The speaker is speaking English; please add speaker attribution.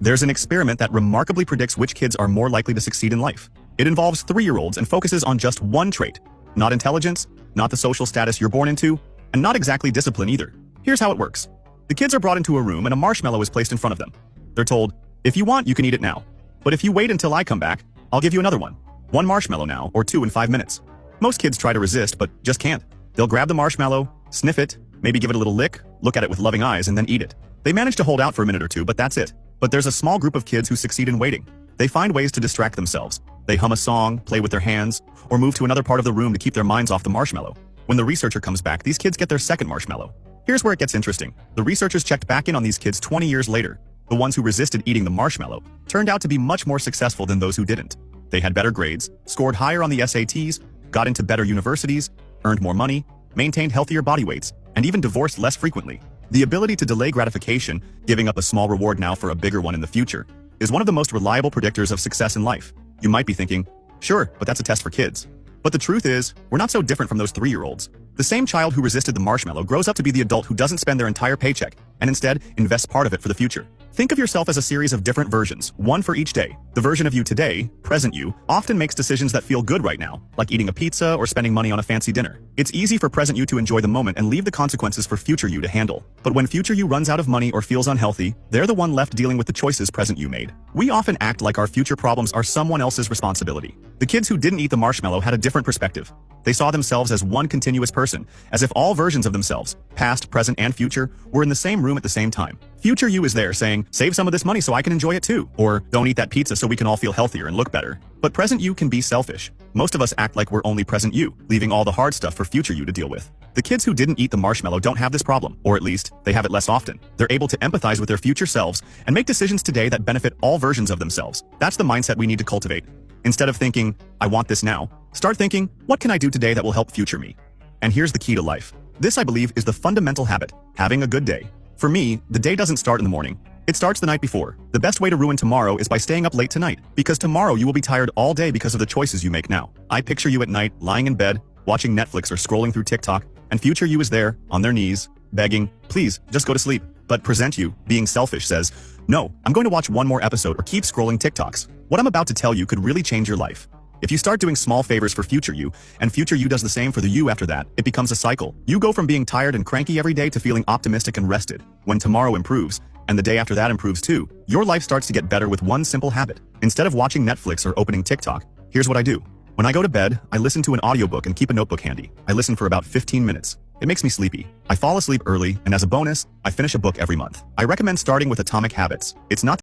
Speaker 1: There's an experiment that remarkably predicts which kids are more likely to succeed in life. It involves 3-year-olds and focuses on just one trait. Not intelligence, not the social status you're born into, and not exactly discipline either. Here's how it works. The kids are brought into a room and a marshmallow is placed in front of them. They're told, if you want, you can eat it now. But if you wait until I come back, I'll give you another one. 1 marshmallow now, or 2 in 5 minutes. Most kids try to resist, but just can't. They'll grab the marshmallow, sniff it, maybe give it a little lick, look at it with loving eyes, and then eat it. They manage to hold out for a minute or two, but that's it. But there's a small group of kids who succeed in waiting. They find ways to distract themselves. They hum a song, play with their hands, or move to another part of the room to keep their minds off the marshmallow. When the researcher comes back, these kids get their second marshmallow. Here's where it gets interesting. The researchers checked back in on these kids 20 years later. The ones who resisted eating the marshmallow turned out to be much more successful than those who didn't. They had better grades, scored higher on the SATs, got into better universities, earned more money, maintained healthier body weights, and even divorced less frequently. The ability to delay gratification, giving up a small reward now for a bigger one in the future, is one of the most reliable predictors of success in life. You might be thinking, sure, but that's a test for kids. But the truth is, we're not so different from those 3-year-olds. The same child who resisted the marshmallow grows up to be the adult who doesn't spend their entire paycheck, and instead invests part of it for the future. Think of yourself as a series of different versions, one for each day. The version of you today, present you, often makes decisions that feel good right now, like eating a pizza or spending money on a fancy dinner. It's easy for present you to enjoy the moment and leave the consequences for future you to handle. But when future you runs out of money or feels unhealthy, they're the one left dealing with the choices present you made. We often act like our future problems are someone else's responsibility. The kids who didn't eat the marshmallow had a different perspective. They saw themselves as one continuous person, as if all versions of themselves, past, present, and future, were in the same room at the same time. Future you is there saying, save some of this money so I can enjoy it too, or don't eat that pizza so we can all feel healthier and look better. But present you can be selfish. Most of us act like we're only present you, leaving all the hard stuff for future you to deal with. The kids who didn't eat the marshmallow don't have this problem, or at least, they have it less often. They're able to empathize with their future selves and make decisions today that benefit all versions of themselves. That's the mindset we need to cultivate. Instead of thinking, I want this now, start thinking, what can I do today that will help future me? And here's the key to life. This, I believe, is the fundamental habit, having a good day. For me, the day doesn't start in the morning. It starts the night before. The best way to ruin tomorrow is by staying up late tonight, because tomorrow you will be tired all day because of the choices you make now. I picture you at night, lying in bed, watching Netflix or scrolling through TikTok, and future you is there, on their knees, begging, please, just go to sleep. But present you, being selfish, says, no, I'm going to watch one more episode or keep scrolling TikToks. What I'm about to tell you could really change your life. If you start doing small favors for future you, and future you does the same for the you after that, it becomes a cycle. You go from being tired and cranky every day to feeling optimistic and rested. When tomorrow improves, and the day after that improves too, your life starts to get better with one simple habit. Instead of watching Netflix or opening TikTok, here's what I do. When I go to bed, I listen to an audiobook and keep a notebook handy. I listen for about 15 minutes. It makes me sleepy. I fall asleep early, and as a bonus, I finish a book every month. I recommend starting with Atomic Habits. It's not